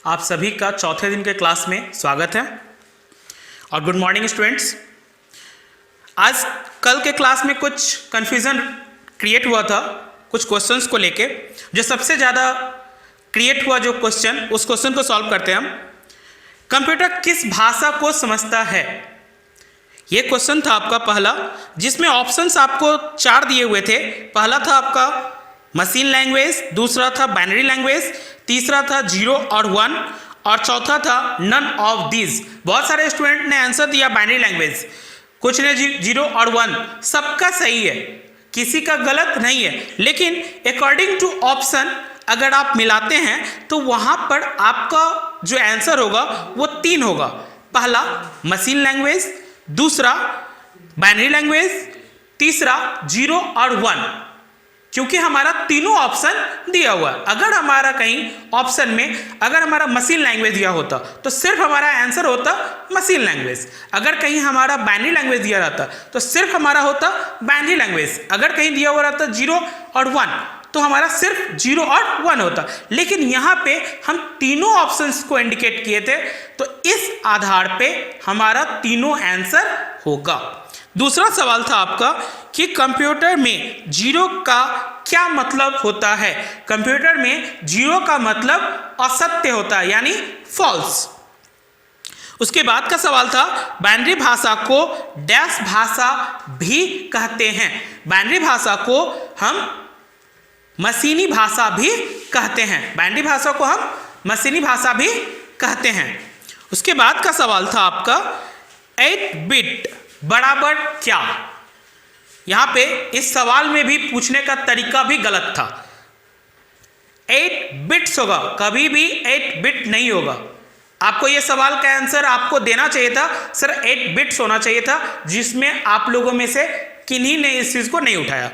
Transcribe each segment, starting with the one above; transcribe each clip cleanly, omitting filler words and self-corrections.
आप सभी का चौथे दिन के क्लास में स्वागत है और गुड मॉर्निंग स्टूडेंट्स। आज कल के क्लास में कुछ कन्फ्यूज़न क्रिएट हुआ था कुछ क्वेश्चंस को लेके। जो सबसे ज़्यादा क्रिएट हुआ जो क्वेश्चन, उस क्वेश्चन को सॉल्व करते हैं हम। कंप्यूटर किस भाषा को समझता है, ये क्वेश्चन था आपका पहला, जिसमें ऑप्शंस आपको 4 दिए हुए थे। पहला था आपका मशीन लैंग्वेज, दूसरा था बाइनरी लैंग्वेज, तीसरा था 0 और 1 और चौथा था नन ऑफ दीज। बहुत सारे स्टूडेंट ने आंसर दिया बाइनरी लैंग्वेज, कुछ ने 0 और 1। सबका सही है, किसी का गलत नहीं है, लेकिन अकॉर्डिंग टू ऑप्शन अगर आप मिलाते हैं तो वहाँ पर आपका जो आंसर होगा वो 3 होगा। पहला मशीन लैंग्वेज, दूसरा बाइनरी लैंग्वेज, तीसरा 0 और 1, क्योंकि हमारा तीनों ऑप्शन दिया हुआ है। अगर हमारा कहीं ऑप्शन में अगर हमारा मशीन लैंग्वेज दिया होता तो सिर्फ हमारा आंसर होता मशीन लैंग्वेज। अगर कहीं हमारा बाइनरी लैंग्वेज दिया रहता तो सिर्फ हमारा होता बाइनरी लैंग्वेज। अगर कहीं दिया हुआ रहता 0 और 1 तो हमारा सिर्फ 0 और 1 होता। लेकिन यहाँ पे हम तीनों ऑप्शंस को इंडिकेट किए थे, तो इस आधार पे हमारा तीनों आंसर होगा। दूसरा सवाल था आपका कि कंप्यूटर में 0 का क्या मतलब होता है। कंप्यूटर में 0 का मतलब असत्य होता है, यानी फॉल्स। उसके बाद का सवाल था बाइनरी भाषा को डैश भाषा भी कहते हैं। बाइनरी भाषा को हम मशीनी भाषा भी कहते हैं। बाइनरी भाषा को हम मशीनी भाषा भी कहते हैं। उसके बाद का सवाल था आपका 8 बिट बराबर क्या। यहां पे इस सवाल में भी पूछने का तरीका भी गलत था। 8 बिट्स होगा, कभी भी 8 बिट नहीं होगा। आपको यह सवाल का आंसर आपको देना चाहिए था सर 8 बिट्स होना चाहिए था, जिसमें आप लोगों में से किन्हीं ने इस चीज को नहीं उठाया।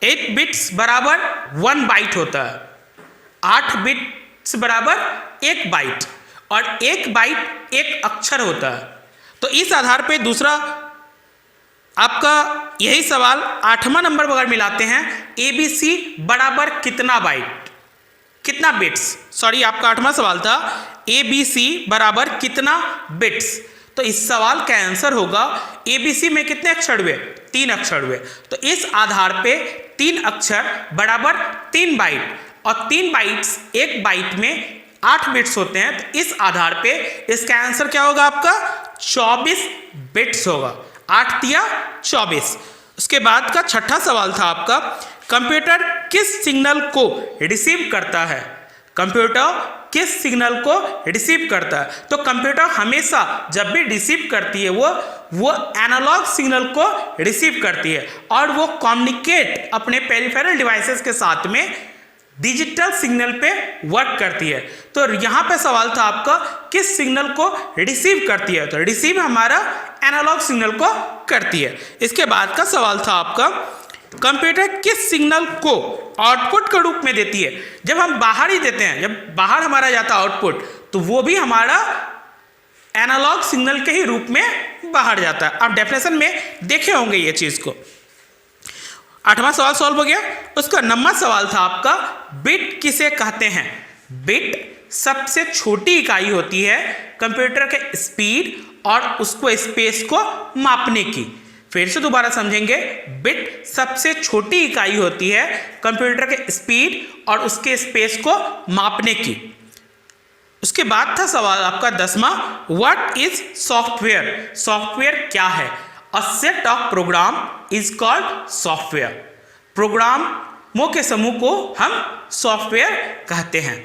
8 बिट्स बराबर 1 बाइट होता है, 8 बिट्स बराबर 1 बाइट, और 1 बाइट 1 अक्षर होता है। तो इस आधार पे दूसरा आपका यही सवाल 8वां नंबर पर अगर मिलाते हैं, ABC बराबर कितना बाइट, कितना बिट्स, सॉरी आपका 8वां सवाल था ABC बराबर कितना बिट्स। तो इस सवाल का आंसर होगा ABC में कितने अक्षर हुए, 3 अक्षर हुए। तो इस आधार पे 3 अक्षर बराबर 3 बाइट, और 3 बाइट्स 1 बाइट में 8 बिट्स होते हैं। तो इस आधार पे इसका आंसर क्या होगा आपका 24 बिट्स होगा। 8 दिया 24। उसके बाद का छठा सवाल था आपका कंप्यूटर किस सिग्नल को रिसीव करता है। कंप्यूटर किस सिग्नल को रिसीव करता है। तो कंप्यूटर हमेशा जब भी रिसीव करती है वो एनालॉग सिग्नल को रिसीव करती है, और वो कम्युनिकेट अपने पेरिफेरल डिवाइसेस के साथ में डिजिटल सिग्नल पे वर्क करती है। तो यहाँ पे सवाल था आपका किस सिग्नल को रिसीव करती है। तो रिसीव हमारा एनालॉग सिग्नल को करती है। इसके बाद का सवाल था आपका कंप्यूटर किस सिग्नल को आउटपुट के रूप में देती है। जब हम बाहर ही देते हैं, जब बाहर हमारा जाता है आउटपुट, तो वो भी हमारा एनालॉग सिग्नल के ही रूप में बाहर जाता है। आप डेफिनेशन में देखे होंगे ये चीज को। 8वां सवाल सॉल्व हो गया। उसका 9वां सवाल था आपका बिट किसे कहते हैं। बिट सबसे छोटी इकाई होती है कंप्यूटर के स्पीड और उसको स्पेस को मापने की। फिर से दोबारा समझेंगे, बिट सबसे छोटी इकाई होती है कंप्यूटर के स्पीड और उसके स्पेस को मापने की। उसके बाद था सवाल आपका 10वां व्हाट इज सॉफ्टवेयर। सॉफ्टवेयर क्या है। A set of program is called software. प्रोग्रामों के समूह को हम सॉफ्टवेयर कहते हैं।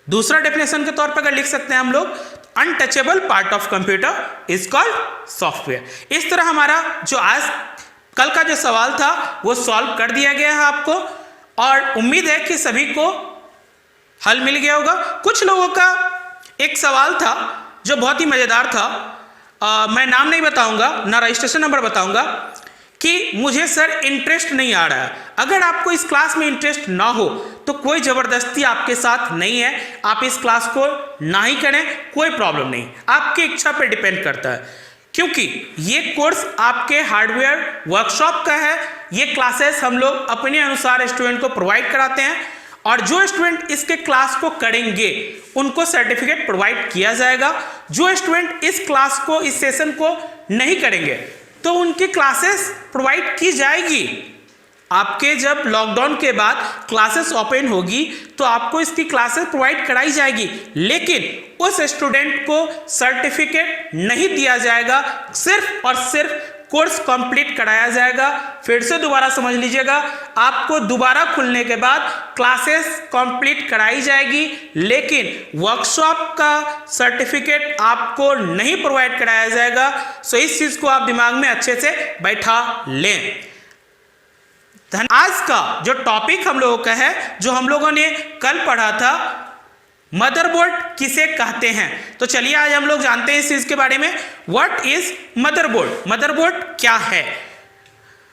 दूसरा डेफिनेशन के तौर पर अगर लिख सकते हैं हम लोग, untouchable part of computer is called software. इस तरह हमारा जो आज कल का जो सवाल था वो सॉल्व कर दिया गया है आपको, और उम्मीद है कि सभी को हल मिल गया होगा। कुछ लोगों का एक सवाल था जो बहुत ही मजेदार था, मैं नाम नहीं बताऊंगा, ना रजिस्ट्रेशन नंबर बताऊंगा, कि मुझे सर इंटरेस्ट नहीं आ रहा है। अगर आपको इस क्लास में इंटरेस्ट ना हो तो कोई ज़बरदस्ती आपके साथ नहीं है, आप इस क्लास को ना ही करें, कोई प्रॉब्लम नहीं, आपकी इच्छा पर डिपेंड करता है। क्योंकि ये कोर्स आपके हार्डवेयर वर्कशॉप का है। ये क्लासेस हम लोग अपने अनुसार स्टूडेंट को प्रोवाइड कराते हैं, और जो स्टूडेंट इसके क्लास को करेंगे उनको सर्टिफिकेट प्रोवाइड किया जाएगा। जो स्टूडेंट इस क्लास को, इस सेशन को नहीं करेंगे तो उनकी क्लासेस प्रोवाइड की जाएगी। आपके जब लॉकडाउन के बाद क्लासेस ओपन होगी तो आपको इसकी क्लासेस प्रोवाइड कराई जाएगी, लेकिन उस स्टूडेंट को सर्टिफिकेट नहीं दिया जाएगा, सिर्फ और सिर्फ कोर्स कंप्लीट कराया जाएगा। फिर से दोबारा समझ लीजिएगा, आपको दोबारा खुलने के बाद क्लासेस कंप्लीट कराई जाएगी, लेकिन वर्कशॉप का सर्टिफिकेट आपको नहीं प्रोवाइड कराया जाएगा। सो इस चीज को आप दिमाग में अच्छे से बैठा लें। आज का जो टॉपिक हम लोगों का है, जो हम लोगों ने कल पढ़ा था, मदरबोर्ड किसे कहते हैं। तो चलिए आज हम लोग जानते हैं इस चीज के बारे में। What is motherboard? मदरबोर्ड क्या है?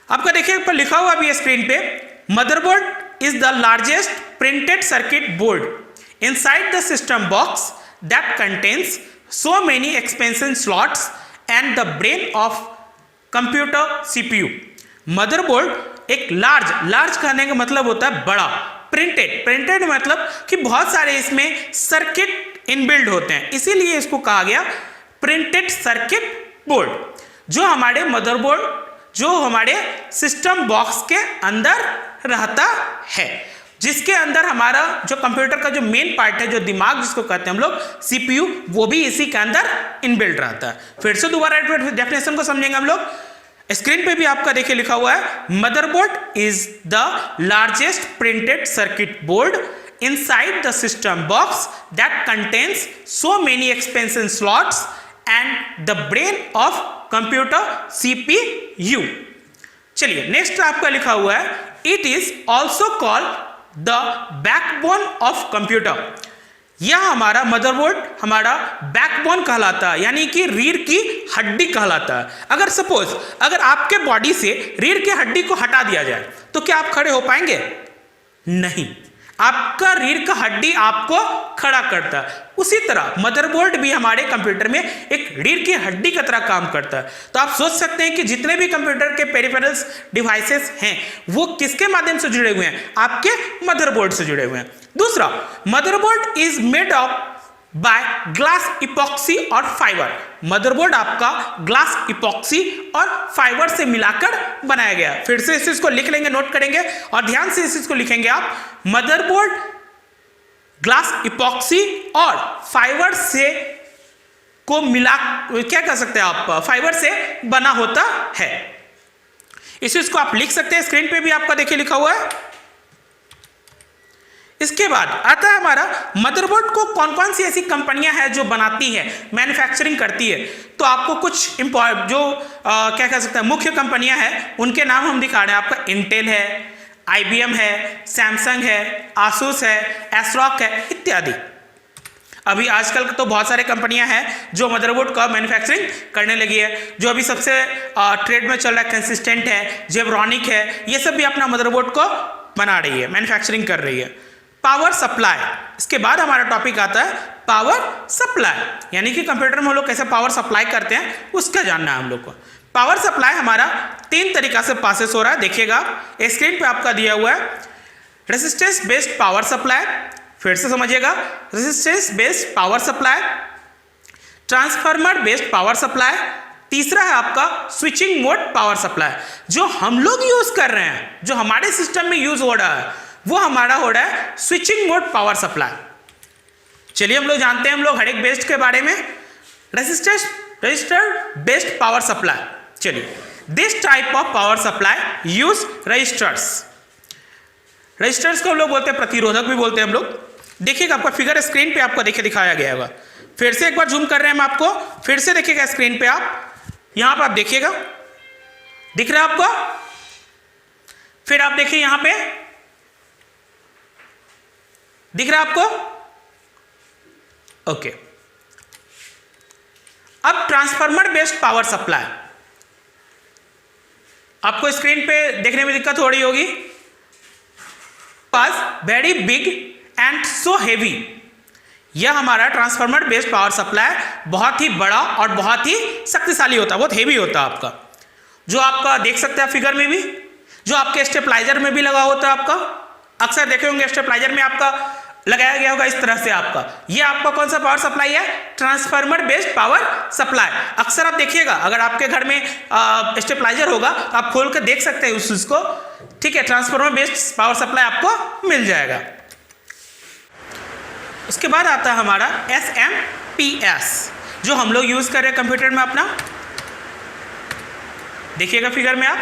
आपका देखिए ऊपर लिखा हुआ भी है स्क्रीन पे, motherboard is the largest printed circuit board inside the system box that contains so many expansion slots and the brain of computer CPU. Motherboard एक लार्ज कहने का मतलब होता है बड़ा, प्रिंटेड मतलब कि बहुत सारे इसमें सर्किट इनबिल्ड होते हैं, इसीलिए इसको कहा गया प्रिंटेड सर्किट बोर्ड। जो हमारे मदरबोर्ड, जो हमारे सिस्टम बॉक्स के अंदर रहता है, जिसके अंदर हमारा जो कंप्यूटर का जो मेन पार्ट है, जो दिमाग जिसको कहते हैं हम लोग, सीपीयू, वो भी इसी के अंदर इनबिल्ड रहता है। फिर से दोबारा डेफिनेशन को समझेंगे हम लोग। स्क्रीन पे भी आपका देखिए लिखा हुआ है, motherboard is the largest printed circuit board inside the system box that contains so many expansion slots and the brain of computer CPU. चलिए नेक्स्ट आपका लिखा हुआ है, it is also called the backbone of computer. यह हमारा motherboard हमारा backbone कहलाता है, यानी कि रीढ़ की हड्डी कहलाता है। अगर सपोज अगर आपके बॉडी से रीढ़ की हड्डी को हटा दिया जाए तो क्या आप खड़े हो पाएंगे? नहीं, आपका रीढ़ का हड्डी आपको खड़ा करता है। उसी तरह मदरबोर्ड भी हमारे कंप्यूटर में एक रीढ़ की हड्डी की तरह काम करता है। तो आप सोच सकते हैं कि जितने भी कंप्यूटर के पेरिफेरल्स डिवाइसेस हैं वो किसके माध्यम से जुड़े हुए हैं? आपके मदरबोर्ड से जुड़े हुए हैं। दूसरा, motherboard is made of by glass epoxy और फाइबर। मदरबोर्ड आपका ग्लास इपॉक्सी और फाइबर से मिलाकर बनाया गया। फिर से इस चीज को लिख लेंगे, नोट करेंगे और ध्यान से इस चीज को लिखेंगे आप। मदरबोर्ड ग्लास इपॉक्सी और फाइबर से को मिला, क्या कह सकते हैं आप, फाइबर से बना होता है। इस चीज को आप लिख सकते हैं, स्क्रीन पे भी आपका देखिए लिखा हुआ है। इसके बाद आता है हमारा मदरबोर्ड को कौन कौन सी ऐसी कंपनियां हैं जो बनाती है, मैन्युफैक्चरिंग करती है। तो आपको कुछ क्या कह सकते हैं मुख्य कंपनियां हैं, उनके नाम हम दिखा रहे हैं आपका। इंटेल है, IBM है, सैमसंग है, आसूस है, एसरॉक है, इत्यादि। अभी आजकल तो बहुत सारे कंपनियां हैं जो मदरबोर्ड का मैन्युफैक्चरिंग करने लगी है। जो अभी सबसे ट्रेड में चल रहा है कंसिस्टेंट है, जेब्रॉनिक है, ये सब भी अपना मदरबोर्ड को बना रही है, मैन्युफैक्चरिंग कर रही है। पावर सप्लाई, इसके बाद हमारा टॉपिक आता है पावर सप्लाई, यानी कि कंप्यूटर में हम लोग कैसे पावर सप्लाई करते हैं उसका जानना है हम लोग को। पावर सप्लाई हमारा 3 तरीका से पासेस हो रहा है, देखिएगा स्क्रीन पे आपका दिया हुआ है। रेजिस्टेंस बेस्ड पावर सप्लाई, फिर से समझिएगा, resistance based power supply, transformer based power supply, तीसरा है आपका स्विचिंग मोड पावर सप्लाई। जो हम लोग यूज कर रहे हैं, जो हमारे सिस्टम में यूज हो रहा है, वो हमारा हो रहा है स्विचिंग मोड पावर सप्लाई। चलिए हम लोग जानते हैं हम लोग हर एक बेस्ड के बारे में। रजिस्टर बेस्ड पावर सप्लाई, चलिए this type of power supply use registers को हम लोग बोलते हैं प्रतिरोधक भी बोलते हैं हम लोग। देखिएगा आपका फिगर स्क्रीन पे आपको देखिए दिखाया गया होगा। फिर से एक बार जूम कर रहे हैं हम आपको, फिर से देखिएगा स्क्रीन पे आप, यहां पर आप देखिएगा, दिख रहा है आपको? फिर आप देखिए यहां पे दिख रहा है आपको? ओके। अब ट्रांसफार्मर बेस्ड पावर सप्लाई, आपको स्क्रीन पे देखने में दिक्कत हो रही होगी। पास very big and so heavy, यह हमारा ट्रांसफार्मर बेस्ड पावर सप्लाई बहुत ही बड़ा और बहुत ही शक्तिशाली होता है, बहुत हेवी होता है आपका। जो आपका देख सकते हैं फिगर में भी, जो आपके स्टेबलाइजर में भी लगा होता है आपका, अक्सर देखे होंगे स्टेबलाइजर में आपका लगाया गया होगा इस तरह से। आपका ये आपका कौन सा पावर सप्लाई है? Transformer based power supply. अक्सर आप देखिएगा अगर आपके घर में स्टेबलाइजर होगा तो आप खोल कर देख सकते हैं उस चीज को, ठीक है। ट्रांसफार्मर बेस्ड पावर सप्लाई आपको मिल जाएगा। उसके बाद आता है हमारा SMPS, जो हम लोग यूज कर रहे हैं कंप्यूटर में अपना। देखिएगा फिगर में आप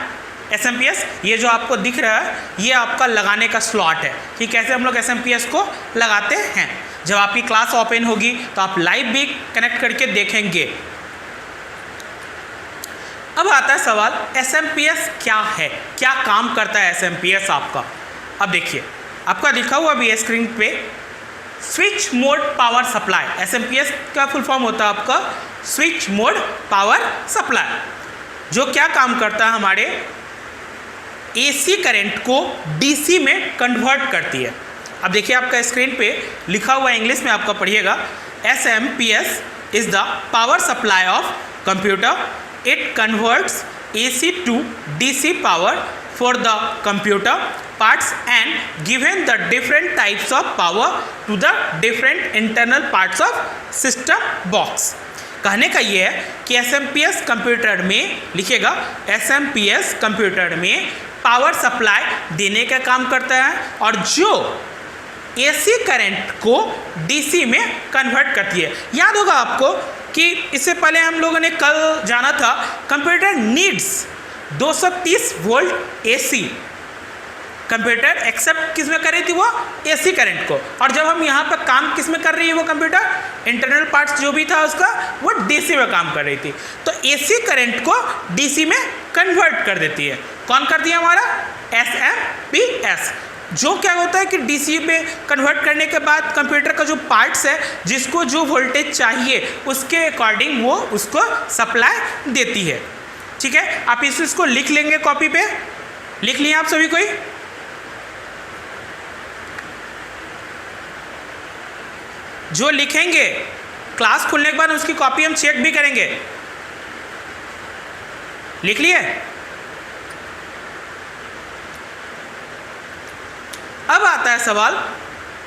SMPS, ये जो आपको दिख रहा है ये आपका लगाने का स्लॉट है कि कैसे हम लोग SMPS को लगाते हैं। जब आपकी क्लास ओपन होगी तो आप लाइव भी कनेक्ट करके देखेंगे। अब आता है सवाल SMPS क्या है, क्या काम करता है SMPS आपका। अब देखिए आपका लिखा हुआ भी है स्क्रीन पे, switch mode power supply. SMPS का फुल फॉर्म होता है आपका स्विच मोड पावर सप्लाई, जो क्या काम करता है हमारे AC करंट को DC में कन्वर्ट करती है। अब देखिए आपका स्क्रीन पे लिखा हुआ इंग्लिश में आपका पढ़िएगा, SMPS is the power supply of computer. It converts AC to DC power for the computer parts and given the different types of power to the different internal parts of system box. कहने का ये है कि SMPS computer में लिखिएगा, SMPS computer में power supply देने का काम करता है और जो AC करंट को DC में कन्वर्ट करती है। याद होगा आपको कि इससे पहले हम लोगों ने कल जाना था computer needs 230 volt AC। Computer except किस में कर रही थी? वो AC करंट को। और जब हम यहाँ पर काम किस में कर रही है वो कंप्यूटर, इंटरनल पार्ट्स जो भी था उसका वो DC में काम कर रही थी। तो AC करंट को DC में कन्वर्ट कर देती है। कौन कर दिया? हमारा SMPS, जो क्या होता है कि DC में कन्वर्ट करने के बाद कंप्यूटर का जो पार्ट्स है जिसको जो वोल्टेज चाहिए उसके अकॉर्डिंग वो उसको सप्लाई देती है। ठीक है, आप इस चीज़ को लिख लेंगे कॉपी पे। लिख लिए आप सभी कोई? जो लिखेंगे क्लास खुलने के बाद उसकी कॉपी हम चेक भी करेंगे। लिख लिए? अब आता है सवाल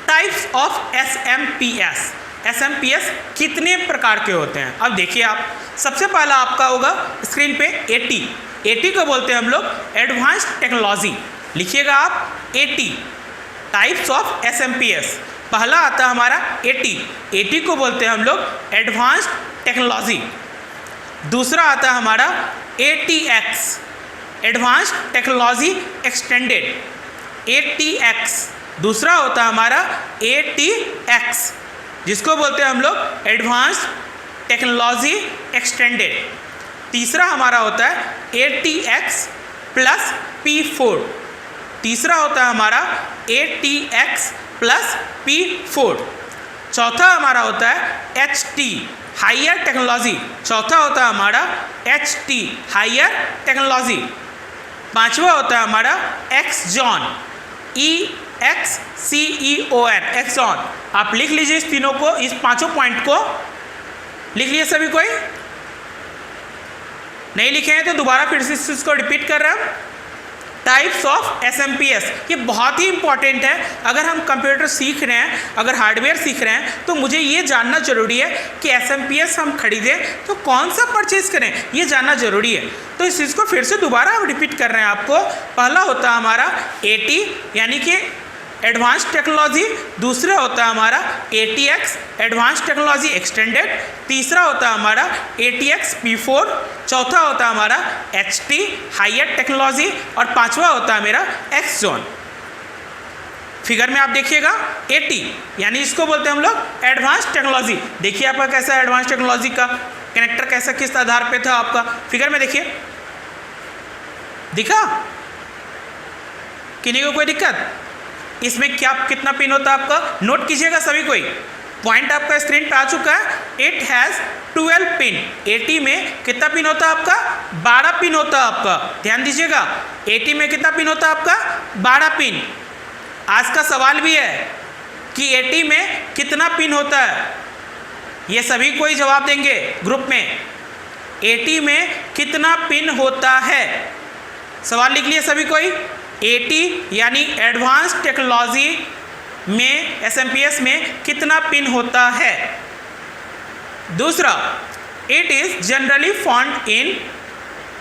टाइप्स ऑफ SMPS। SMPS कितने प्रकार के होते हैं? अब देखिए आप, सबसे पहला आपका होगा स्क्रीन पे AT को बोलते हैं हम लोग एडवांस्ड टेक्नोलॉजी। लिखिएगा आप AT, टाइप्स ऑफ SMPS। पहला आता है हमारा AT को बोलते हैं हम लोग एडवांस्ड टेक्नोलॉजी। दूसरा आता है हमारा ATX, advanced technology extended. ATX दूसरा होता है हमारा ATX, जिसको बोलते हैं हम लोग एडवांस्ड टेक्नोलॉजी एक्सटेंडेड। तीसरा हमारा होता है ATX प्लस P4। तीसरा होता है हमारा ATX प्लस P4। चौथा हमारा होता है HT, हायर टेक्नोलॉजी। चौथा होता है हमारा HT, हायर टेक्नोलॉजी। पांचवा होता है हमारा एक्सजॉन, EXCEON, एक्सजॉन। आप लिख लीजिए इस तीनों को, इस पांचों पॉइंट को लिख लिए सभी कोई? नहीं लिखे हैं तो दोबारा फिर से इस चीज़ को रिपीट कर रहे हैं। टाइप्स ऑफ SMPS, ये बहुत ही इंपॉर्टेंट है। अगर हम कंप्यूटर सीख रहे हैं, अगर हार्डवेयर सीख रहे हैं, तो मुझे ये जानना जरूरी है कि SMPS हम खरीदें तो कौन सा परचेज करें, ये जानना जरूरी है। तो इस चीज़ को फिर से दोबारा हम रिपीट कर रहे हैं आपको। पहला होता है हमारा AT यानी कि एडवांस्ड टेक्नोलॉजी। दूसरा होता है हमारा ATX, एडवांस्ड टेक्नोलॉजी एक्सटेंडेड। तीसरा होता है हमारा ATX P4। चौथा होता है हमारा HT, हायर टेक्नोलॉजी। और पांचवा होता है मेरा एक्सजॉन। फिगर में आप देखिएगा AT यानी इसको बोलते हैं हम लोग एडवांस्ड टेक्नोलॉजी। देखिए आपका कैसा एडवांस्ड टेक्नोलॉजी का कनेक्टर कैसा किस आधार पे था आपका, फिगर में देखिए। दिखा? किन्हीं को कोई दिक्कत? इसमें क्या कितना पिन होता है आपका, नोट कीजिएगा सभी कोई। पॉइंट आपका स्क्रीन पे आ चुका है। It has 12 pin. AT में कितना पिन होता है आपका? 12 पिन होता है आपका। ध्यान दीजिएगा, AT में कितना पिन होता है आपका? 12 पिन। आज का सवाल भी है कि AT में कितना पिन होता है, ये सभी कोई जवाब देंगे ग्रुप में। AT में कितना पिन होता है, सवाल लिख लिए सभी कोई? AT यानी एडवांस टेक्नोलॉजी में SMPS में कितना पिन होता है। दूसरा, it is generally found in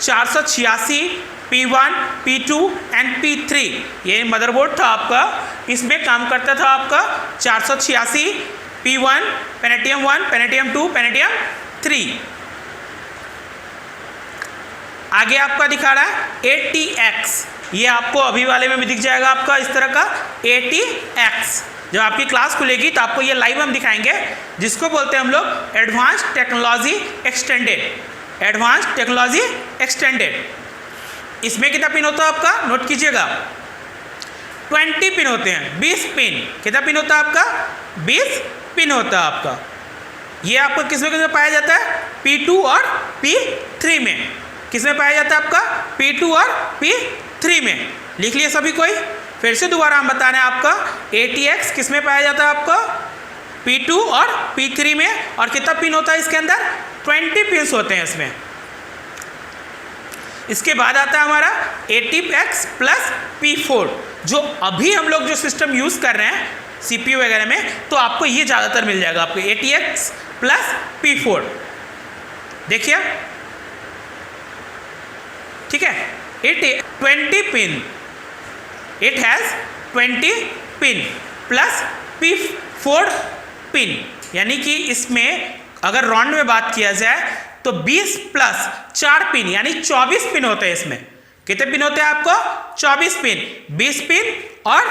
486 P1, P2 and P3। ये मदरबोर्ड था आपका, इसमें काम करता था आपका 486 P1, पेनेटियम 1, पेनेटियम 2, पेनेटियम 3। आगे आपका दिखा रहा है ATX, ये आपको अभी वाले में भी दिख जाएगा आपका इस तरह का ATX। जब आपकी क्लास खुलेगी तो आपको ये लाइव हम दिखाएंगे, जिसको बोलते हैं हम लोग advance technology extended. Advance technology extended. इसमें कितना पिन होता है आपका, नोट कीजिएगा, 20 पिन होते हैं, 20 पिन। कितना पिन होता है आपका, 20 पिन होता है आपका। ये आपको किसमें किसमें पाया जाता है, P2 और P3 में। किसमें पाया जाता है आपका, P2 और P3 में। लिख लिए सभी कोई, फिर से दोबारा हम बता रहे हैं आपका ATX किसमें पाया जाता है आपका, P2 और P3 में। और कितना पिन होता है इसके अंदर, 20 पिन्स होते हैं इसमें। इसके बाद आता है हमारा ATX प्लस P4, जो अभी हम लोग जो सिस्टम यूज कर रहे हैं CPU वगैरह में, तो आपको ये ज़्यादातर मिल जाएगा आपको ATX प्लस P4। देखिए, ठीक है, it 20 pin, it has 20 pin plus P4 pin, यानी कि इसमें अगर राउंड में बात किया जाए तो 20 प्लस 4 पिन यानी 24 पिन होते हैं इसमें। कितने पिन होते हैं आपको, 24 पिन, 20 पिन और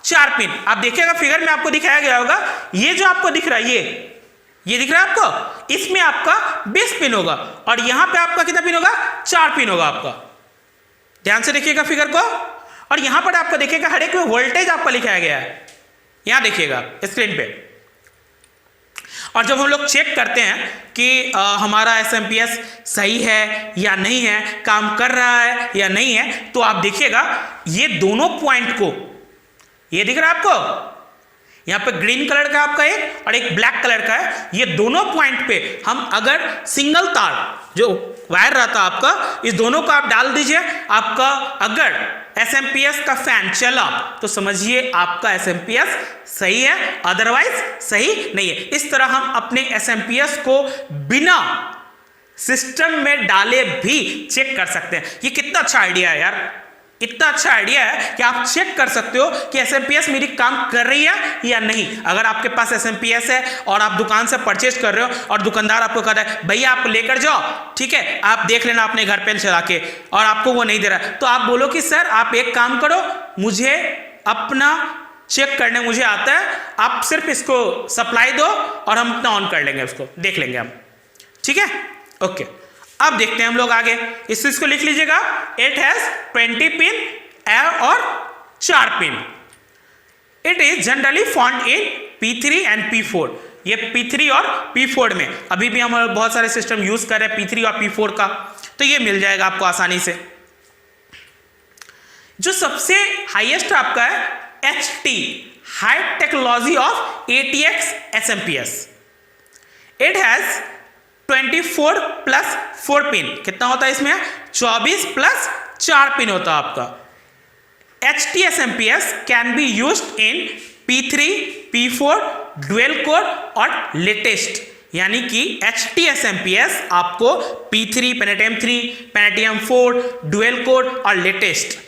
4 पिन। आप देखिएगा फिगर में आपको दिखाया गया होगा, ये जो आपको दिख रहा है ये दिख रहा है आपको, इसमें आपका 20 पिन होगा और यहां पे आपका कितना पिन होगा, 4 पिन होगा आपका। ध्यान से देखिएगा फिगर को, और यहां पर आपको देखिएगा हर एक में वोल्टेज आपका लिखाया गया है, यहां देखिएगा स्क्रीन पे। और जब हम लोग चेक करते हैं कि हमारा SMPS सही है या नहीं है, काम कर रहा है या नहीं है, तो आप देखिएगा ये दोनों पॉइंट को, ये दिख रहा है आपको, यहाँ पे ग्रीन कलर का आपका एक और एक ब्लैक कलर का है, ये दोनों पॉइंट पे हम अगर सिंगल तार जो वायर रहता है आपका, इस दोनों को आप डाल दीजिए, आपका अगर SMPS का फैन चला तो समझिए आपका SMPS सही है, अदरवाइज सही नहीं है। इस तरह हम अपने SMPS को बिना सिस्टम में डाले भी चेक कर सकते हैं। ये कितना अच्छा आइडिया है यार, इतना अच्छा आइडिया है कि आप चेक कर सकते हो कि SMPS मेरी काम कर रही है या नहीं। अगर आपके पास SMPS है और आप दुकान से परचेज कर रहे हो और दुकानदार आपको कहता है भैया आप लेकर जाओ, ठीक है, आप देख लेना अपने घर पे चला के, और आपको वो नहीं दे रहा, तो आप बोलो कि सर आप एक काम करो, मुझे अपना चेक करने मुझे आता है, आप सिर्फ इसको सप्लाई दो और हम अपना ऑन कर लेंगे, उसको देख लेंगे हम, ठीक है, ओके। अब देखते हैं हम लोग आगे, इस चीज को लिख लीजिएगा, इट हैज 20 पिन और 4 pin. It is generally found in P3 and P4। ये P3 और P4 में, अभी भी हम बहुत सारे सिस्टम यूज कर रहे हैं P3 और P4 का, तो ये मिल जाएगा आपको आसानी से। जो सबसे हाईएस्ट आपका है HT, high technology of ATX SMPS। It has 24 plus 4 pin. कितना होता है इसमें, 24 प्लस 4 पिन होता है आपका। HT SMPS can be used in P3, P4, dual core और लेटेस्ट, यानी कि HT SMPS आपको P3, पेनेटियम 3, पेनेटियम 4, डुअल कोर और लेटेस्ट,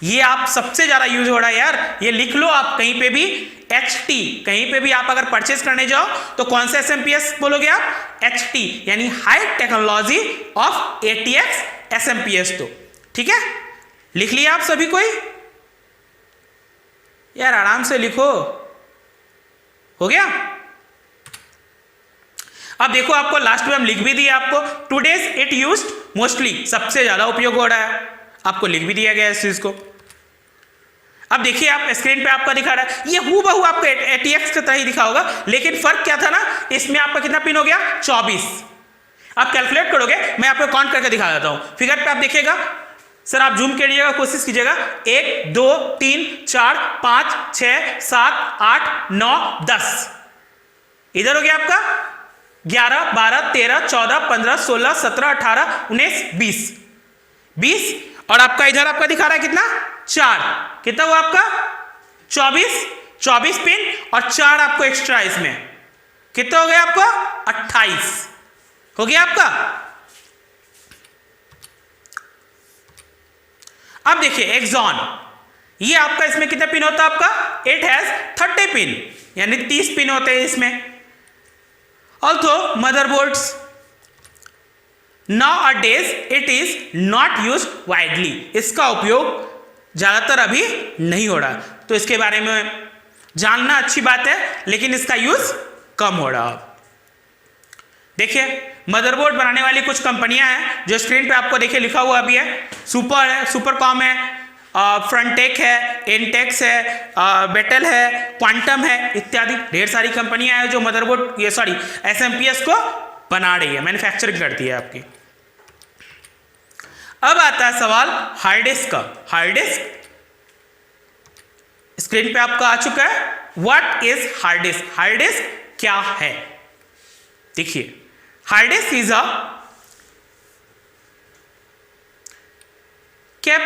ये आप सबसे ज्यादा यूज हो रहा है यार। ये लिख लो आप कहीं पे भी, HT, कहीं पे भी आप अगर परचेज करने जाओ तो कौन सा SMPS बोलोगे आप, HT, यानी high technology of ATX SMPS। तो ठीक है, लिख लिया आप सभी कोई, यार आराम से लिखो, हो गया। अब देखो आपको लास्ट में हम लिख भी दिया, आपको टुडेज इट यूज्ड मोस्टली, सबसे ज्यादा उपयोग हो रहा है, आपको लिख भी दिया गया इस चीज को। अब देखिए आप स्क्रीन पे आपका दिखा रहा है, ये हूबहू आपको ATX की तरह ही दिखा होगा, लेकिन फर्क क्या था ना, इसमें आपका कितना पिन हो गया, 24। आप कैलकुलेट करोगे, मैं आपको काउंट करके दिखा देता हूं। फिगर पे आप देखिएगा, सर आप जूम करिएगा, कोशिश कीजिएगा, 1 2 3 4 5 6 7 8 9 10, इधर हो गया आपका 11 12 13 14 15 16 17 18 19 20, और आपका इधर आपका दिखा रहा है कितना, 4, कितना हुआ आपका 24 पिन और 4 आपको एक्स्ट्रा इसमें, कितना हो गया आपका 28 हो गया आपका। अब देखिए एक्सॉन, ये आपका इसमें कितना पिन होता है आपका, इट हैज 30 पिन, यानी 30 पिन होते हैं इसमें। Also motherboards nowadays it is not used widely, इसका उपयोग ज़्यादातर अभी नहीं हो रहा, तो इसके बारे में जानना अच्छी बात है, लेकिन इसका यूज़ कम हो रहा। देखिए मदरबोर्ड बनाने वाली कुछ कंपनियां हैं जो स्क्रीन पे आपको देखिए लिखा हुआ अभी है, सुपरकॉम है, फ्रंटेक है, एनटेक्स है, बेटल है, क्वांटम है, इत्यादि ढेर सारी कंपनियां हैं जो मदरबोर्ड एसएमपीएस को बना रही है, मैन्युफैक्चरिंग करती है आपकी। अब आता है सवाल हार्ड डिस्क का। हार्ड डिस्क स्क्रीन पे आपका आ चुका है। What is hard disk? Hard disk क्या है? देखिए hard disk is a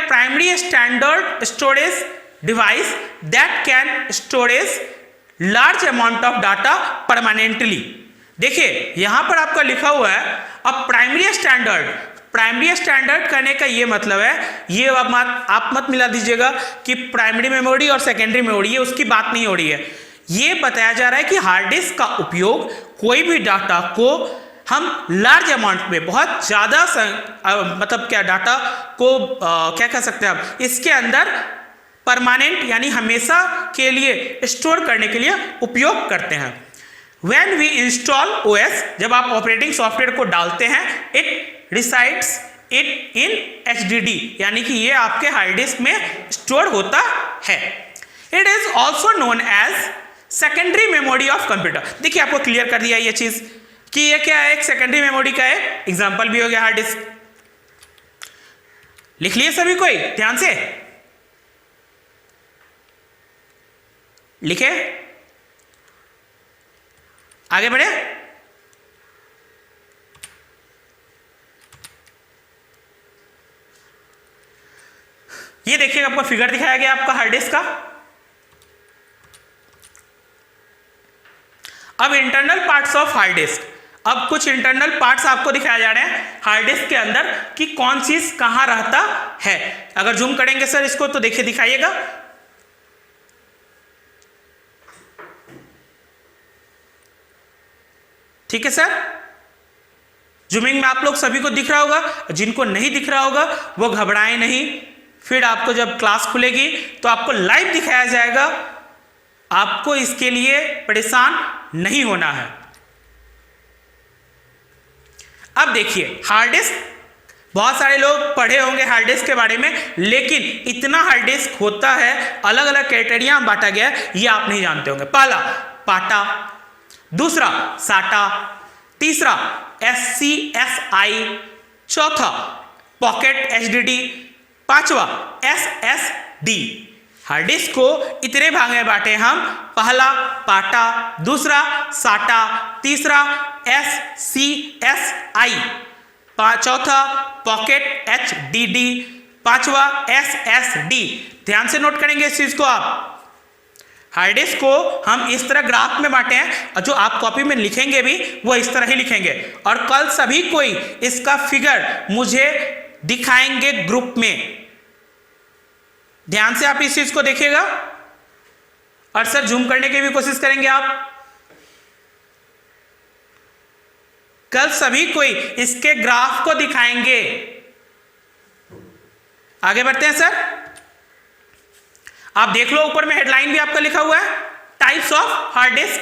primary standard storage device that can storage large amount of data permanently. देखिए यहां पर आपका लिखा हुआ है अब प्राइमरी स्टैंडर्ड करने का ये मतलब है, ये आप मत मिला दीजिएगा कि प्राइमरी मेमोरी और सेकेंडरी मेमोरी, ये उसकी बात नहीं हो रही है। ये बताया जा रहा है कि हार्ड डिस्क का उपयोग कोई भी डाटा को हम लार्ज अमाउंट में, बहुत ज़्यादा मतलब क्या डाटा को क्या कह सकते हैं आप, इसके अंदर परमानेंट यानी हमेशा के लिए स्टोर करने के लिए उपयोग करते हैं। When we install OS, जब आप ऑपरेटिंग सॉफ्टवेयर को डालते हैं, it resides it in HDD, यानी कि ये आपके हार्ड डिस्क में स्टोर होता है। It is also known as secondary memory of computer। देखिए आपको क्लियर कर दिया ये चीज कि ये क्या है, एक सेकेंडरी मेमोरी का है एग्जाम्पल भी हो गया हार्ड डिस्क। लिख लिए सभी कोई ध्यान से लिखे, आगे बढ़े। ये देखिए आपको फिगर दिखाया गया आपका हार्ड डिस्क का। अब internal parts of hard disk, अब कुछ इंटरनल पार्ट्स आपको दिखाया जा रहे हैं हार्ड डिस्क के अंदर कि कौन चीज कहां रहता है। अगर जूम करेंगे सर इसको तो देखिए दिखाइएगा, ठीक है सर, जूमिंग में आप लोग सभी को दिख रहा होगा, जिनको नहीं दिख रहा होगा वो घबराएं नहीं, फिर आपको जब क्लास खुलेगी तो आपको लाइव दिखाया जाएगा, आपको इसके लिए परेशान नहीं होना है। अब देखिए हार्ड डिस्क, बहुत सारे लोग पढ़े होंगे हार्ड डिस्क के बारे में, लेकिन इतना हार्ड डिस्क होता है, अलग अलग कैटेगरिया में बांटा गया है, ये आप नहीं जानते होंगे। पहला पाटा, दूसरा साटा, तीसरा SCSI, चौथा पॉकेट HDD, पांचवा SSD। हार्ड डिस्क को इतने भाग में बांटे हम, पहला पाटा, दूसरा साटा, तीसरा SCSI, चौथा पॉकेट HDD, पांचवा SSD। ध्यान से नोट करेंगे इस चीज को आप। हार्ड डिस्क को हम इस तरह ग्राफ में बांटे हैं और जो आप कॉपी में लिखेंगे भी वो इस तरह ही लिखेंगे, और कल सभी कोई इसका फिगर मुझे दिखाएंगे ग्रुप में। ध्यान से आप इस चीज को देखिएगा, और सर जूम करने की भी कोशिश करेंगे आप। कल सभी कोई इसके ग्राफ को दिखाएंगे। आगे बढ़ते हैं सर, आप देख लो ऊपर में हेडलाइन भी आपका लिखा हुआ है, टाइप्स ऑफ हार्ड डिस्क,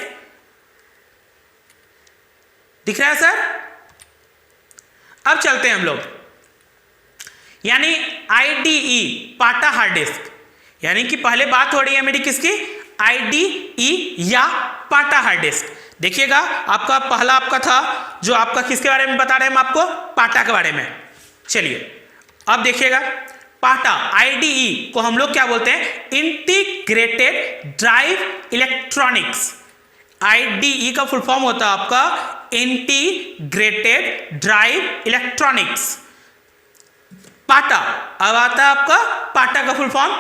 दिख रहा है सर। अब चलते हैं हम लोग, यानी IDE पाटा हार्ड डिस्क, यानी कि पहले बात हो रही है मेरी किसकी, IDE या पाटा हार्ड डिस्क। देखिएगा आपका पहला आपका था जो आपका किसके बारे में बता रहे हैं हम आपको, पाटा के बारे में। चलिए अब देखिएगा पाटा IDE को हम लोग क्या बोलते हैं, इंटीग्रेटेड ड्राइव इलेक्ट्रॉनिक्स। IDE का फुल फॉर्म होता है आपका इंटीग्रेटेड ड्राइव इलेक्ट्रॉनिक्स। पाटा अब आता है आपका पाटा का full form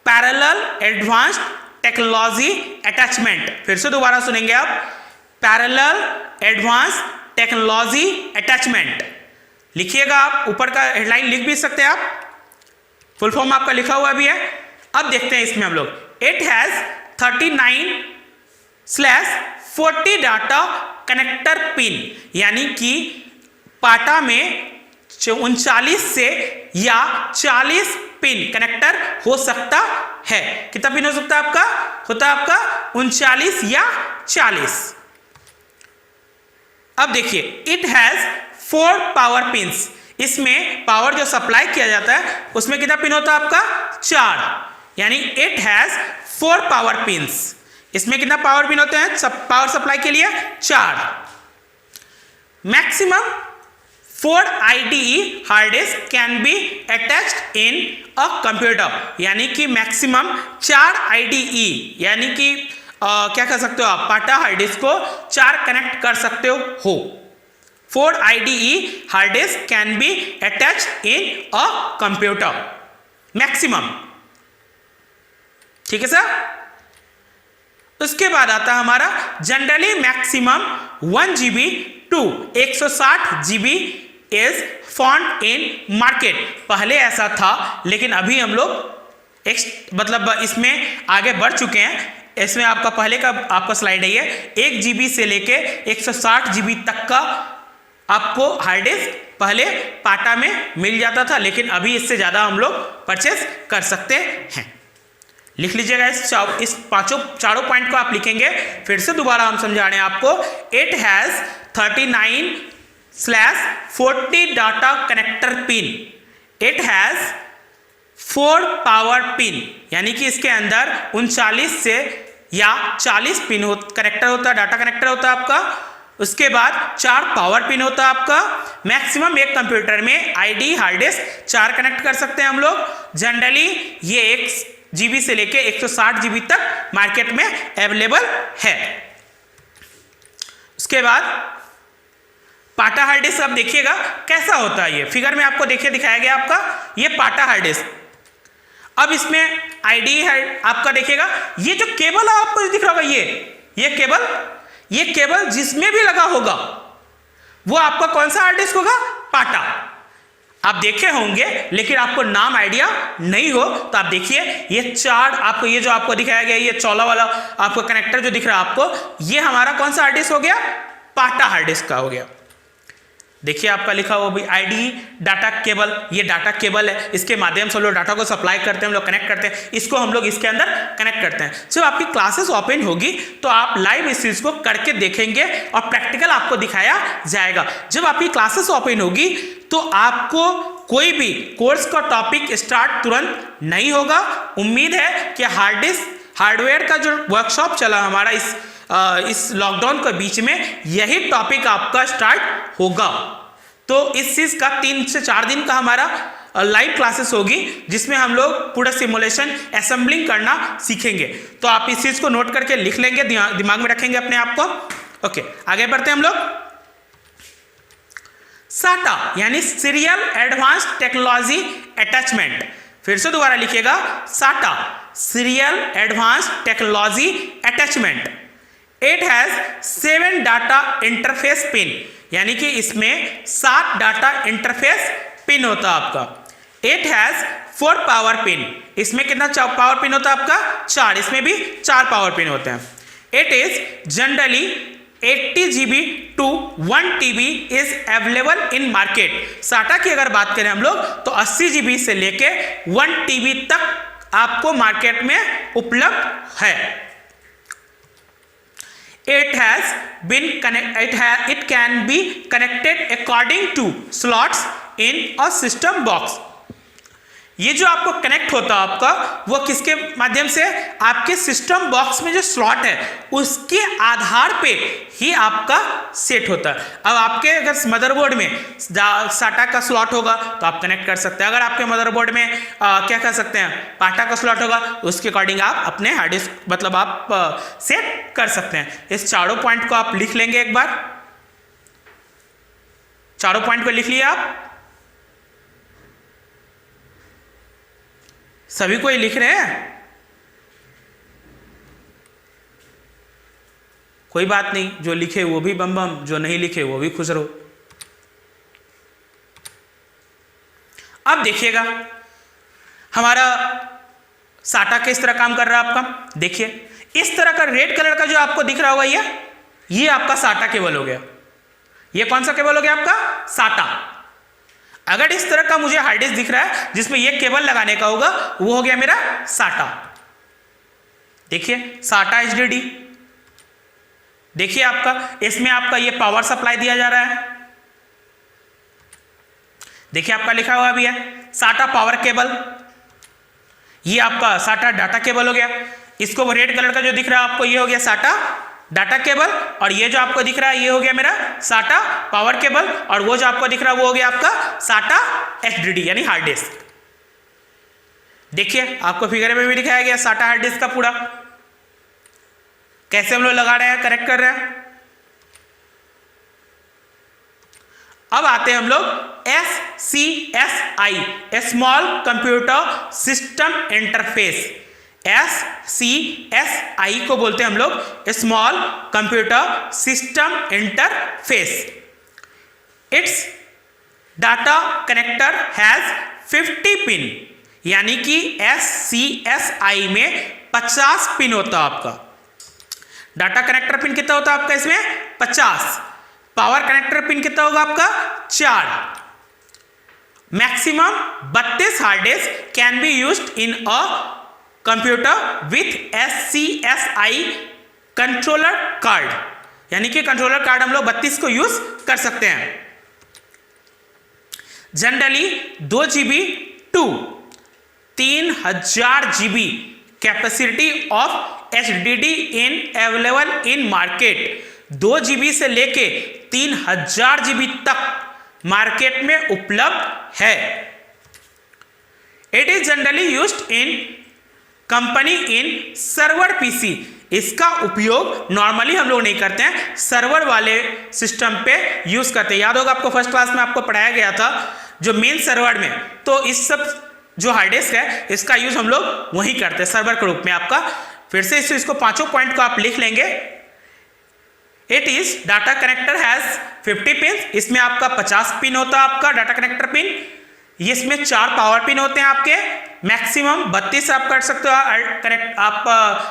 parallel advanced technology attachment. फिर से दोबारा सुनेंगे आप, पैरेलल एडवांस टेक्नोलॉजी अटैचमेंट। लिखिएगा आप, ऊपर का हेडलाइन लिख भी सकते हैं आप, फुल फॉर्म आपका लिखा हुआ भी है। अब देखते हैं इसमें हम लोग, it has 39/40 data connector pin, यानी कि पाटा में 39 से या 40 पिन कनेक्टर हो सकता है। कितना पिन हो सकता है आपका? होता है आपका 39 या 40। अब देखिए, इट हैज 4 पावर पिंस, इसमें पावर जो सप्लाई किया जाता है उसमें कितना पिन होता है आपका? 4, यानी इट हैज 4 पावर पिंस। इसमें कितना पावर पिन होते हैं पावर सप्लाई के लिए? 4। Maximum 4 IDE hard disk can be attached in a computer, यानी कि मैक्सिमम 4 IDE, यानी कि क्या कर सकते हो आप, पाटा हार्ड डिस्क को 4 कनेक्ट कर सकते हो। 4 IDE hard disk can be attached in a computer maximum. ठीक है सर। उसके बाद आता है हमारा generally maximum 1 GB to 160 GB is found in market. पहले ऐसा था, लेकिन अभी हम लोग मतलब इसमें आगे बढ़ चुके हैं। इसमें आपका पहले का आपका स्लाइड है ये, 1 GB से लेके 160 GB तक का आपको हार्ड डिस्क पहले पाटा में मिल जाता था, लेकिन अभी इससे ज़्यादा हम लोग परचेस कर सकते हैं। लिख लीजिएगा इस चारों पॉइंट को आप लिखेंगे। फिर से दोबारा हम समझा रहे हैं आपको, it has 39/40 data connector pin, it has 4 power pin, यानी कि इसके अंदर 39 से या 40 पिन कनेक्टर होता है, डाटा कनेक्टर होता है आपका। उसके बाद 4 पावर पिन होता है आपका। मैक्सिमम एक कंप्यूटर में ID हार्ड डिस्क 4 कनेक्ट कर सकते हैं हम लोग। जनरली ये 1 GB से लेके 160 GB तक मार्केट में अवेलेबल है। उसके बाद पाटा हार्ड डिस्क आप देखिएगा कैसा होता है। ये फिगर में आपको देखिए दिखाया गया आपका, ये पाटा हार्ड डिस्क। अब इसमें ID है आपका, देखिएगा ये जो केबल है आपको दिख रहा होगा, ये केबल जिसमें भी लगा होगा वो आपका कौन सा हार्ड डिस्क होगा? पाटा। आप देखे होंगे, लेकिन आपको नाम आइडिया नहीं हो तो आप देखिए, ये 4 आपको, ये जो आपको दिखाया गया ये चौला वाला आपको कनेक्टर जो दिख रहा है आपको, ये हमारा कौन सा हार्ड डिस्क हो गया? पाटा हार्ड डिस्क का हो गया। देखिए आपका लिखा हुआ भी ID डाटा केबल, ये डाटा केबल है, इसके माध्यम से हम लोग डाटा को सप्लाई करते हैं, हम लोग कनेक्ट करते हैं, इसको हम लोग इसके अंदर कनेक्ट करते हैं। जब आपकी क्लासेस ओपन होगी तो आप लाइव इस चीज़ को करके देखेंगे और प्रैक्टिकल आपको दिखाया जाएगा। जब आपकी क्लासेस ओपन होगी तो आपको कोई भी कोर्स का टॉपिक स्टार्ट तुरंत नहीं होगा। उम्मीद है कि हार्डवेयर का जो वर्कशॉप चला हमारा इस लॉकडाउन के बीच में, यही टॉपिक आपका स्टार्ट होगा। तो इस चीज़ का 3 से 4 दिन का हमारा लाइव क्लासेस होगी, जिसमें हम लोग पूरा सिमुलेशन असेंबलिंग करना सीखेंगे। तो आप इस चीज़ को नोट करके लिख लेंगे, दिमाग में रखेंगे अपने आप को। ओके, आगे बढ़ते हैं हम लोग। साटा यानी सीरियल एडवांस टेक्नोलॉजी अटैचमेंट। फिर से दोबारा लिखिएगा, साटा serial advance technology attachment. It has 7 data interface pin, यानी कि इसमें 7 डाटा इंटरफेस पिन होता है आपका। इट हैज 4 पावर पिन, इसमें कितना पावर पिन होता है आपका? 4, इसमें भी 4 पावर पिन होते हैं। It is generally 80 GB to 1 TB is available in market. SATA की अगर बात करें हम लोग तो 80 GB से लेके 1 TB तक आपको मार्केट में उपलब्ध है। It can be connected according to slots in a system box. ये जो आपको कनेक्ट होता है आपका, वो किसके माध्यम से? आपके सिस्टम बॉक्स में जो स्लॉट है उसके आधार पे ही आपका सेट होता है। अब आपके अगर मदरबोर्ड में साटा का स्लॉट होगा तो आप कनेक्ट कर सकते हैं। अगर आपके मदरबोर्ड में क्या कर सकते हैं, पाटा का स्लॉट होगा, उसके अकॉर्डिंग आप अपने हार्ड डिस्क मतलब आप सेट कर सकते हैं। इस चारों पॉइंट को आप लिख लेंगे एक बार, चारों पॉइंट को लिख लिया आप। सभी कोई लिख रहे हैं? कोई बात नहीं, जो लिखे वो भी बम बम, जो नहीं लिखे वो भी खुश रहो। अब देखिएगा हमारा साटा किस तरह काम कर रहा है आपका। देखिए इस तरह का रेड कलर का जो आपको दिख रहा होगा ये आपका साटा केबल हो गया। ये कौन सा केबल हो गया आपका? साटा। अगर इस तरह का मुझे हार्ड डिस्क दिख रहा है जिसमें ये केबल लगाने का होगा, वो हो गया मेरा साटा। देखिए साटा एचडीडी। देखिए आपका इसमें आपका ये पावर सप्लाई दिया जा रहा है। देखिए आपका लिखा हुआ भी है साटा पावर केबल। ये आपका साटा डाटा केबल हो गया। इसको रेड कलर का जो दिख रहा है आपको, ये हो गया साटा डाटा केबल, और ये जो आपको दिख रहा है ये हो गया मेरा साटा पावर केबल, और वो जो आपको दिख रहा है वो हो गया आपका साटा एचडीडी यानी हार्ड डिस्क। देखिए आपको फिगर में भी दिखाया गया साटा हार्ड डिस्क का पूरा कैसे हम लोग लगा रहे हैं, कनेक्ट कर रहे हैं। अब आते हैं हम लोग SCSI small computer system interface. SCSI को बोलते हैं हम लोग small computer system interface. It's data connector has 50 pin, यानी कि SCSI में 50 पिन होता है आपका। डाटा कनेक्टर पिन कितना होता है आपका इसमें? 50। पावर कनेक्टर पिन कितना होगा आपका? 4। Maximum 32 hard disk can be used in a computer with SCSI controller card, यानी कि कंट्रोलर कार्ड हम लोग 32 को यूज कर सकते हैं। Generally 2 GB to 3000 GB capacity of HDD in available in market. 2 GB से लेके 3000 GB तक मार्केट में उपलब्ध है। It is generally used in company in server PC. इसका उपयोग नॉर्मली हम लोग नहीं करते हैं, सर्वर वाले सिस्टम पे यूज करते हैं। याद होगा आपको फर्स्ट क्लास में आपको पढ़ाया गया था जो मेन सर्वर में, तो इस सब जो हार्ड डिस्क है इसका यूज हम लोग वहीं करते हैं सर्वर के रूप में आपका। फिर से इसको पांचों पॉइंट को आप लिख लेंगे। It is data connector has 50 pin, इसमें आपका 50 पिन होता है आपका डाटा कनेक्टर पिन। इसमें 4 पावर पिन होते हैं आपके। मैक्सिमम 32 आप कर सकते हो कनेक्ट, आप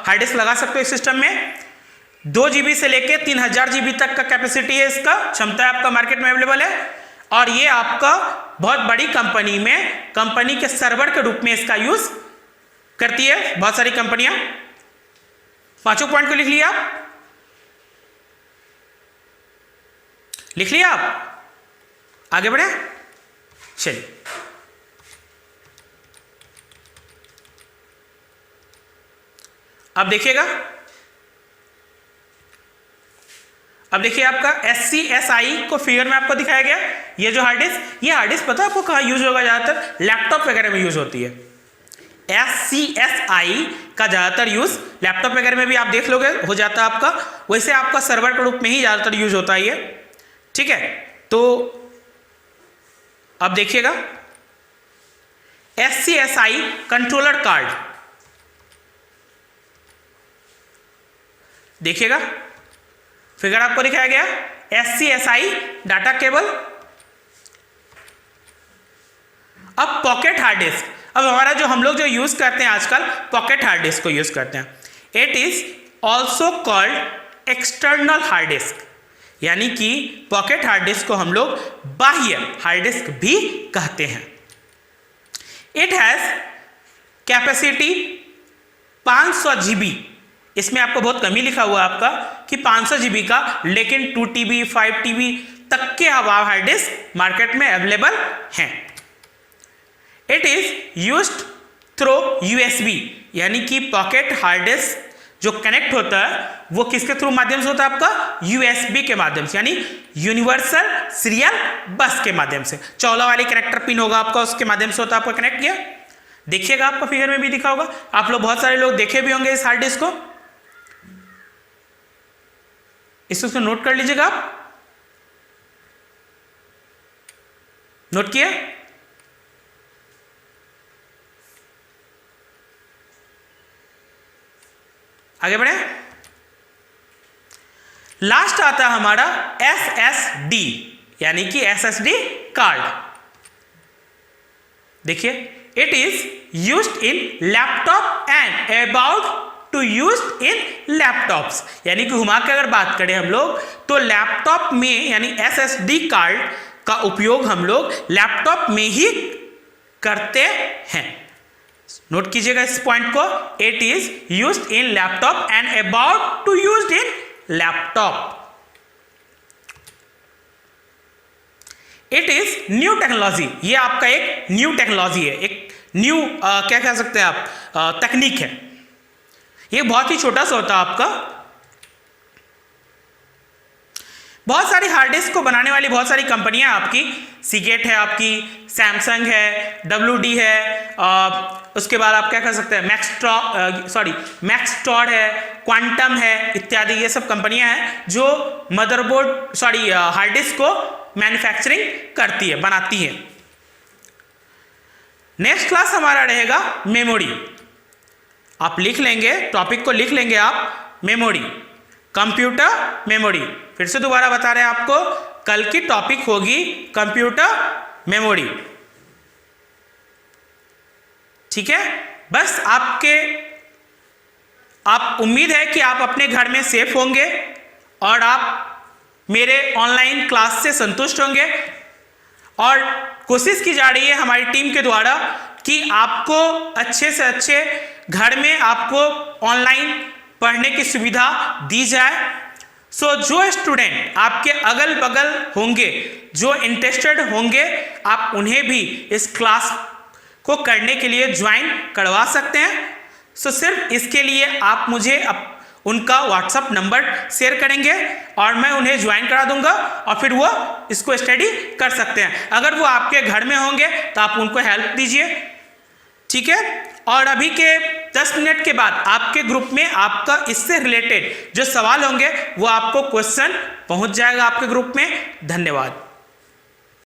हार्ड डिस्क लगा सकते हो इस सिस्टम में। 2 GB से लेके 3000 GB तक का कैपेसिटी है, इसका क्षमता आपका मार्केट में अवेलेबल है। और ये आपका बहुत बड़ी कंपनी में कंपनी के सर्वर के रूप में इसका यूज करती है बहुत सारी कंपनियां। पांचों पॉइंट को लिख लिया आप? लिख लिया आप? आगे बढ़े चलिए। अब देखिएगा, अब देखिए आपका SCSI को फिगर में आपको दिखाया गया। ये जो हार्ड डिस्क, ये हार्ड डिस्क पता है आपको कहाँ यूज होगा? ज्यादातर लैपटॉप वगैरह में यूज होती है। SCSI का ज्यादातर यूज लैपटॉप वगैरह में भी आप देख लोगे हो जाता है आपका। वैसे आपका सर्वर के रूप में ही ज्यादातर यूज होता है ये, ठीक है। तो अब देखिएगा SCSI कंट्रोलर कार्ड, देखिएगा फिगर आपको दिखाया गया SCSI डाटा केबल। अब पॉकेट हार्ड डिस्क, अब हमारा जो हम लोग जो यूज करते हैं आजकल पॉकेट हार्ड डिस्क को यूज करते हैं। It is also called external hard disk, यानी कि पॉकेट हार्ड डिस्क को हम लोग बाह्य हार्ड डिस्क भी कहते हैं। It has capacity 500 GB। इसमें आपको बहुत कमी लिखा हुआ है आपका कि 500 GB का, लेकिन 2 TB 5 TB तक के अब हार्ड डिस्क मार्केट में अवेलेबल हैं। It is used through USB, यानी कि पॉकेट हार्ड डिस्क जो कनेक्ट होता है वो किसके थ्रू माध्यम से होता है आपका? USB के माध्यम से, यानी यूनिवर्सल सीरियल बस के माध्यम से। 14 वाली कनेक्टर पिन होगा आपका, उसके माध्यम से होता है आपका कनेक्ट किया। देखिएगा आपका फिगर में भी दिखा होगा, आप लोग बहुत सारे लोग देखे भी होंगे इस हार्ड डिस्क को। इसको नोट कर लीजिएगा आप, नोट किया? आगे बढ़े। लास्ट आता है हमारा SSD यानी कि SSD कार्ड। देखिए, it is used in laptop and about to used in laptops, यानी कि घुमा के अगर बात करें हम लोग तो लैपटॉप में यानी SSD कार्ड का उपयोग हम लोग लैपटॉप में ही करते हैं। नोट कीजिएगा इस पॉइंट को, it is used in laptop and about to used in laptop. It is new technology, ये आपका एक न्यू टेक्नोलॉजी है, एक न्यू क्या कह सकते हैं आप, तकनीक है। ये बहुत ही छोटा सा होता है आपका। बहुत सारी हार्ड डिस्क को बनाने वाली बहुत सारी कंपनियां आपकी, सीगेट है आपकी, सैमसंग है, WD है, उसके बाद आप क्या कर सकते हैं मैक्सटॉर है, क्वांटम है इत्यादि, ये सब कंपनियां हैं जो मदरबोर्ड हार्ड डिस्क को मैन्युफैक्चरिंग करती है, बनाती है। नेक्स्ट क्लास हमारा रहेगा मेमोरी। आप लिख लेंगे, टॉपिक को लिख लेंगे आप, मेमोरी, कंप्यूटर मेमोरी। फिर से दोबारा बता रहे हैं आपको, कल की टॉपिक होगी कंप्यूटर मेमोरी। ठीक है, बस आप उम्मीद है कि आप अपने घर में सेफ होंगे और आप मेरे ऑनलाइन क्लास से संतुष्ट होंगे, और कोशिश की जा रही है हमारी टीम के द्वारा कि आपको अच्छे से अच्छे घर में आपको ऑनलाइन पढ़ने की सुविधा दी जाए। सो जो स्टूडेंट आपके अगल बगल होंगे, जो इंटरेस्टेड होंगे, आप उन्हें भी इस क्लास को करने के लिए ज्वाइन करवा सकते हैं। सो सिर्फ इसके लिए आप मुझे उनका व्हाट्सअप नंबर शेयर करेंगे और मैं उन्हें ज्वाइन करा दूंगा और फिर वो इसको स्टडी कर सकते हैं। अगर वो आपके घर में होंगे तो आप उनको हेल्प दीजिए, ठीक है। और अभी के 10 मिनट के बाद आपके ग्रुप में आपका इससे रिलेटेड जो सवाल होंगे वो आपको क्वेश्चन पहुंच जाएगा आपके ग्रुप में। धन्यवाद।